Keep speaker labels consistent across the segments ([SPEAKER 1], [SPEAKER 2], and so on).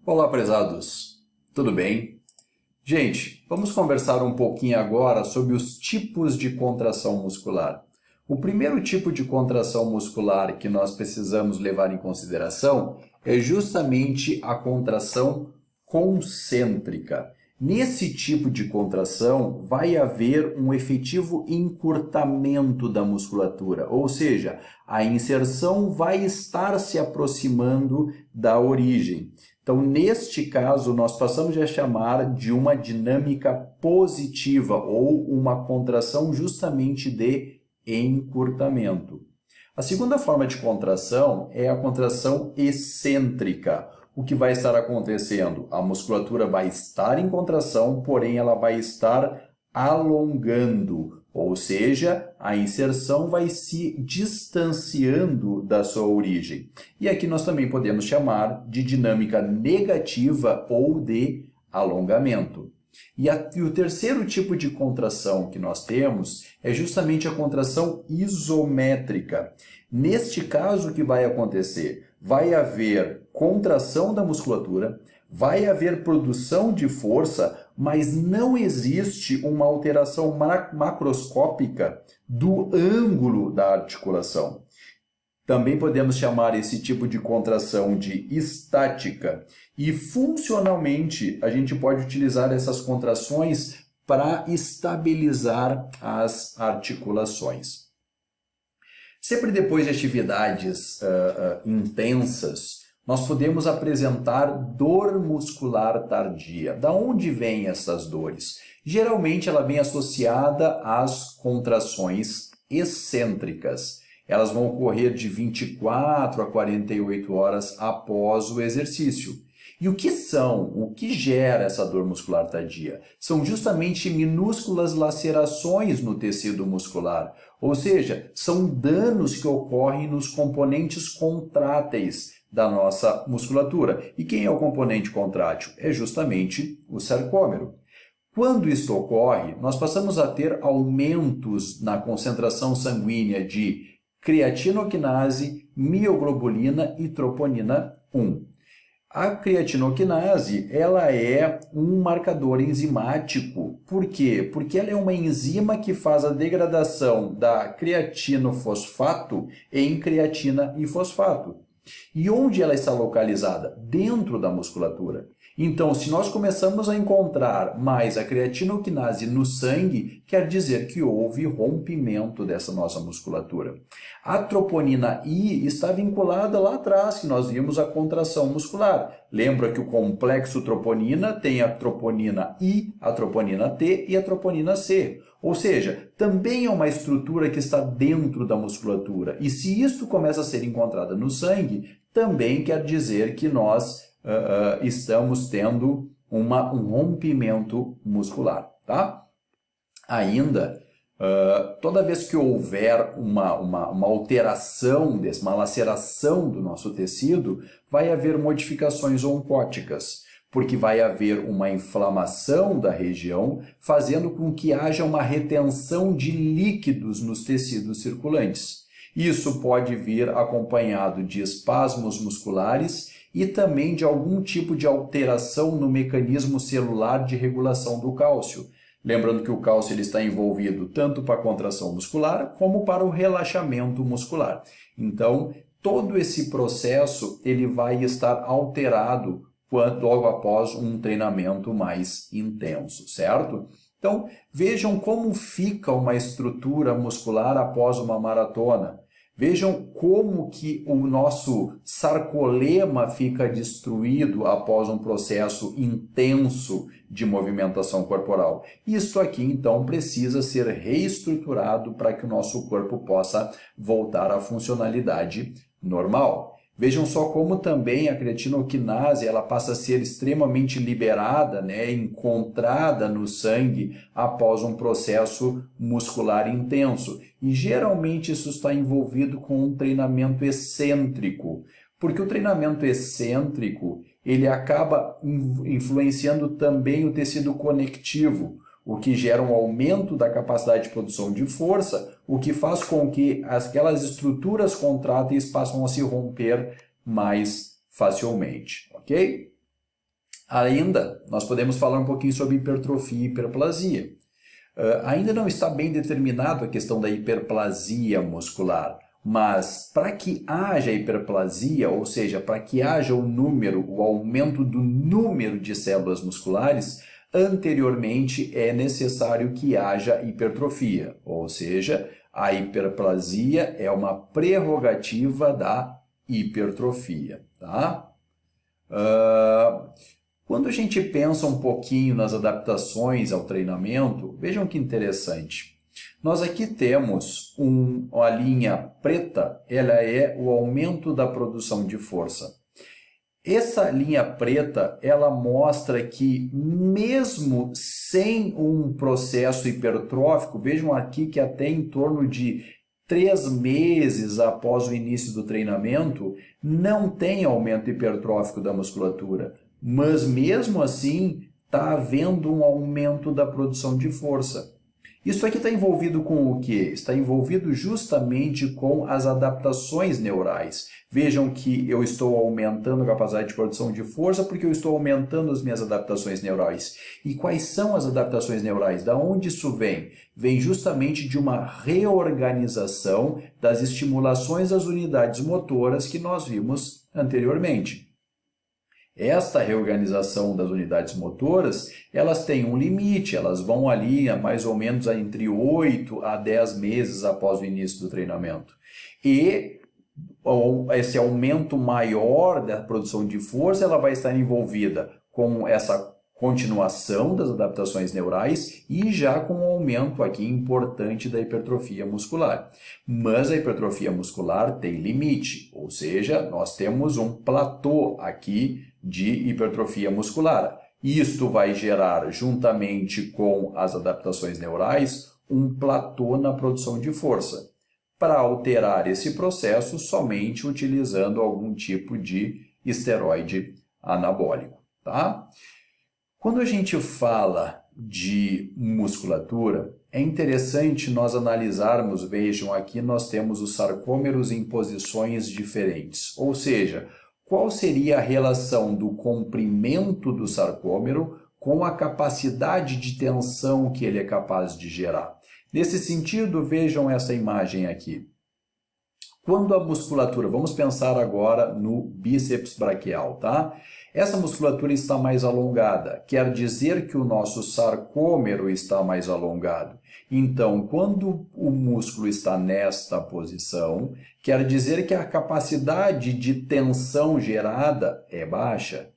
[SPEAKER 1] Olá, prezados! Tudo bem? Gente, vamos conversar um pouquinho agora sobre os tipos de contração muscular. O primeiro tipo de contração muscular que nós precisamos levar em consideração é justamente a contração concêntrica. Nesse tipo de contração, vai haver um efetivo encurtamento da musculatura, ou seja, a inserção vai estar se aproximando da origem. Então, neste caso, nós passamos a chamar de uma dinâmica positiva ou uma contração justamente de encurtamento. A segunda forma de contração é a contração excêntrica. O que vai estar acontecendo? A musculatura vai estar em contração, porém ela vai estar alongando, ou seja, a inserção vai se distanciando da sua origem. E aqui nós também podemos chamar de dinâmica negativa ou de alongamento. E o terceiro tipo de contração que nós temos é justamente a contração isométrica. Neste caso, o que vai acontecer? Vai haver contração da musculatura, vai haver produção de força, mas não existe uma alteração macroscópica do ângulo da articulação. Também podemos chamar esse tipo de contração de estática. E funcionalmente, a gente pode utilizar essas contrações para estabilizar as articulações. Sempre depois de atividades intensas, nós podemos apresentar dor muscular tardia. Da onde vêm essas dores? Geralmente ela vem associada às contrações excêntricas. Elas vão ocorrer de 24 a 48 horas após o exercício. E o que são? O que gera essa dor muscular tardia? São justamente minúsculas lacerações no tecido muscular, ou seja, são danos que ocorrem nos componentes contráteis da nossa musculatura. E quem é o componente contrátil? É justamente o sarcômero. Quando isto ocorre, nós passamos a ter aumentos na concentração sanguínea de creatinoquinase, mioglobulina e troponina 1. A creatinoquinase, ela é um marcador enzimático. Por quê? Porque ela é uma enzima que faz a degradação da creatinofosfato em creatina e fosfato. E onde ela está localizada? Dentro da musculatura. Então, se nós começamos a encontrar mais a creatinoquinase no sangue, quer dizer que houve rompimento dessa nossa musculatura. A troponina I está vinculada lá atrás, que nós vimos a contração muscular. Lembra que o complexo troponina tem a troponina I, a troponina T e a troponina C. Ou seja, também é uma estrutura que está dentro da musculatura. E se isto começa a ser encontrado no sangue, também quer dizer que nós estamos tendo um rompimento muscular, tá? Ainda, toda vez que houver uma alteração, uma laceração do nosso tecido, vai haver modificações oncóticas, porque vai haver uma inflamação da região, fazendo com que haja uma retenção de líquidos nos tecidos circulantes. Isso pode vir acompanhado de espasmos musculares e também de algum tipo de alteração no mecanismo celular de regulação do cálcio. Lembrando que o cálcio ele está envolvido tanto para a contração muscular como para o relaxamento muscular. Então, todo esse processo ele vai estar alterado logo após um treinamento mais intenso, certo? Então, vejam como fica uma estrutura muscular após uma maratona. Vejam como que o nosso sarcolema fica destruído após um processo intenso de movimentação corporal. Isso aqui, então, precisa ser reestruturado para que o nosso corpo possa voltar à funcionalidade normal. Vejam só como também a creatinoquinase ela passa a ser extremamente liberada, encontrada no sangue após um processo muscular intenso. E geralmente isso está envolvido com um treinamento excêntrico, porque o treinamento excêntrico ele acaba influenciando também o tecido conectivo, o que gera um aumento da capacidade de produção de força, o que faz com que aquelas estruturas contráteis passam a se romper mais facilmente, ok? Ainda, nós podemos falar um pouquinho sobre hipertrofia e hiperplasia. Ainda não está bem determinado a questão da hiperplasia muscular, mas para que haja hiperplasia, ou seja, para que haja o aumento do número de células musculares, anteriormente é necessário que haja hipertrofia, ou seja, a hiperplasia é uma prerrogativa da hipertrofia, tá? Quando a gente pensa um pouquinho nas adaptações ao treinamento, vejam que interessante. Nós aqui temos a linha preta, ela é o aumento da produção de força. Essa linha preta, ela mostra que mesmo sem um processo hipertrófico, vejam aqui que até em torno de 3 meses após o início do treinamento, não tem aumento hipertrófico da musculatura. Mas mesmo assim, está havendo um aumento da produção de força. Isso aqui está envolvido com o quê? Está envolvido justamente com as adaptações neurais. Vejam que eu estou aumentando a capacidade de produção de força porque eu estou aumentando as minhas adaptações neurais. E quais são as adaptações neurais? Da onde isso vem? Vem justamente de uma reorganização das estimulações às unidades motoras que nós vimos anteriormente. Esta reorganização das unidades motoras, elas têm um limite, elas vão ali mais ou menos entre 8 a 10 meses após o início do treinamento. E esse aumento maior da produção de força, ela vai estar envolvida com essa continuação das adaptações neurais e já com um aumento aqui importante da hipertrofia muscular. Mas a hipertrofia muscular tem limite, ou seja, nós temos um platô aqui de hipertrofia muscular. Isto vai gerar, juntamente com as adaptações neurais, um platô na produção de força. Para alterar esse processo, somente utilizando algum tipo de esteroide anabólico, tá? Quando a gente fala de musculatura, é interessante nós analisarmos, vejam aqui nós temos os sarcômeros em posições diferentes, ou seja, qual seria a relação do comprimento do sarcômero com a capacidade de tensão que ele é capaz de gerar. Nesse sentido, vejam essa imagem aqui. Quando a musculatura, vamos pensar agora no bíceps braquial, tá? Essa musculatura está mais alongada, quer dizer que o nosso sarcômero está mais alongado. Então, quando o músculo está nesta posição, quer dizer que a capacidade de tensão gerada é baixa.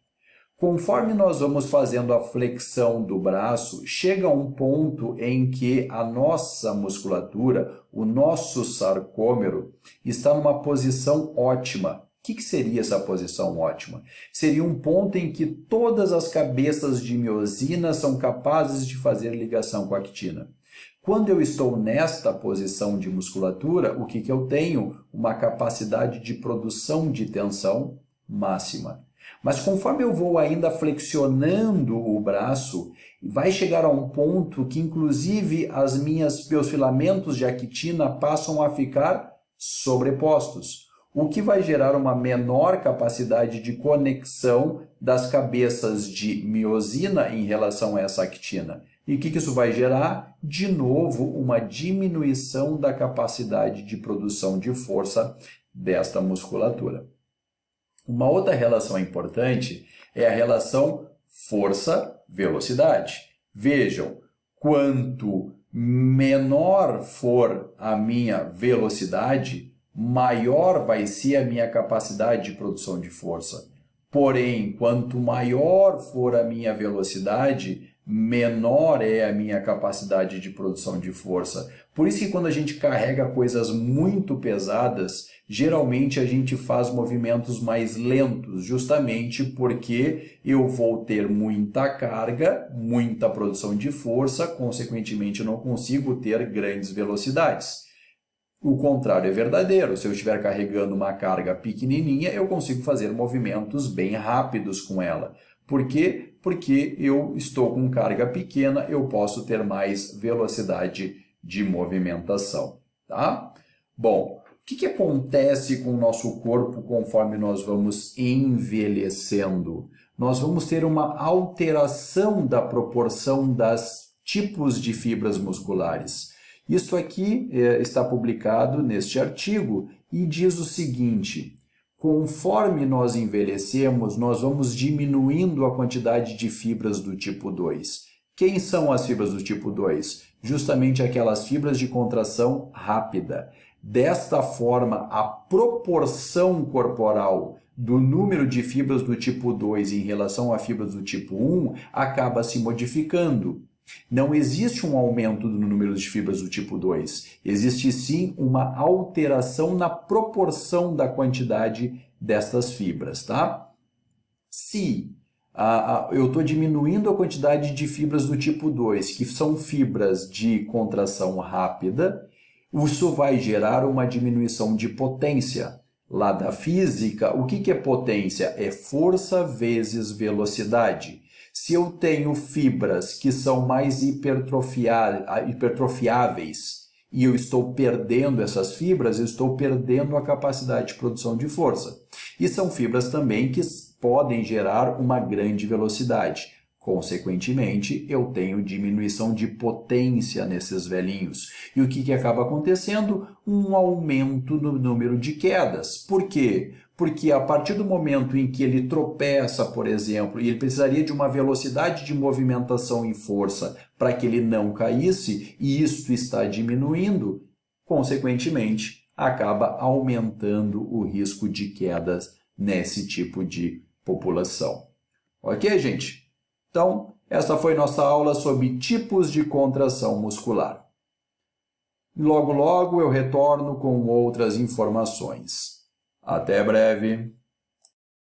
[SPEAKER 1] Conforme nós vamos fazendo a flexão do braço, chega um ponto em que a nossa musculatura, o nosso sarcômero, está numa posição ótima. O que seria essa posição ótima? Seria um ponto em que todas as cabeças de miosina são capazes de fazer ligação com a actina. Quando eu estou nesta posição de musculatura, o que eu tenho? Uma capacidade de produção de tensão máxima. Mas conforme eu vou ainda flexionando o braço, vai chegar a um ponto que inclusive meus filamentos de actina passam a ficar sobrepostos, o que vai gerar uma menor capacidade de conexão das cabeças de miosina em relação a essa actina. E o que isso vai gerar? De novo, uma diminuição da capacidade de produção de força desta musculatura. Uma outra relação importante é a relação força-velocidade. Vejam, quanto menor for a minha velocidade, maior vai ser a minha capacidade de produção de força. Porém, quanto maior for a minha velocidade, menor é a minha capacidade de produção de força. Por isso que quando a gente carrega coisas muito pesadas, geralmente a gente faz movimentos mais lentos, justamente porque eu vou ter muita carga, muita produção de força, consequentemente eu não consigo ter grandes velocidades. O contrário é verdadeiro. Se eu estiver carregando uma carga pequenininha, eu consigo fazer movimentos bem rápidos com ela. Por quê? Porque eu estou com carga pequena, eu posso ter mais velocidade de movimentação, tá? Bom, o que acontece com o nosso corpo conforme nós vamos envelhecendo? nós vamos ter uma alteração da proporção das tipos de fibras musculares. Isto aqui está publicado neste artigo e diz o seguinte: conforme nós envelhecemos, nós vamos diminuindo a quantidade de fibras do tipo 2. Quem são as fibras do tipo 2? Justamente aquelas fibras de contração rápida. Desta forma, a proporção corporal do número de fibras do tipo 2 em relação a fibras do tipo 1 acaba se modificando. Não existe um aumento no número de fibras do tipo 2, existe sim uma alteração na proporção da quantidade destas fibras, tá? Se eu estou diminuindo a quantidade de fibras do tipo 2, que são fibras de contração rápida, isso vai gerar uma diminuição de potência. Lá da física, o que é potência? É força vezes velocidade. Se eu tenho fibras que são mais hipertrofiáveis e eu estou perdendo essas fibras, eu estou perdendo a capacidade de produção de força. E são fibras também que podem gerar uma grande velocidade. Consequentemente, eu tenho diminuição de potência nesses velhinhos. E o que acaba acontecendo? Um aumento no número de quedas. Por quê? Porque a partir do momento em que ele tropeça, por exemplo, e ele precisaria de uma velocidade de movimentação e força para que ele não caísse, e isto está diminuindo, consequentemente, acaba aumentando o risco de quedas nesse tipo de população. Ok, gente? Então, esta foi nossa aula sobre tipos de contração muscular. Logo, logo eu retorno com outras informações. Até breve!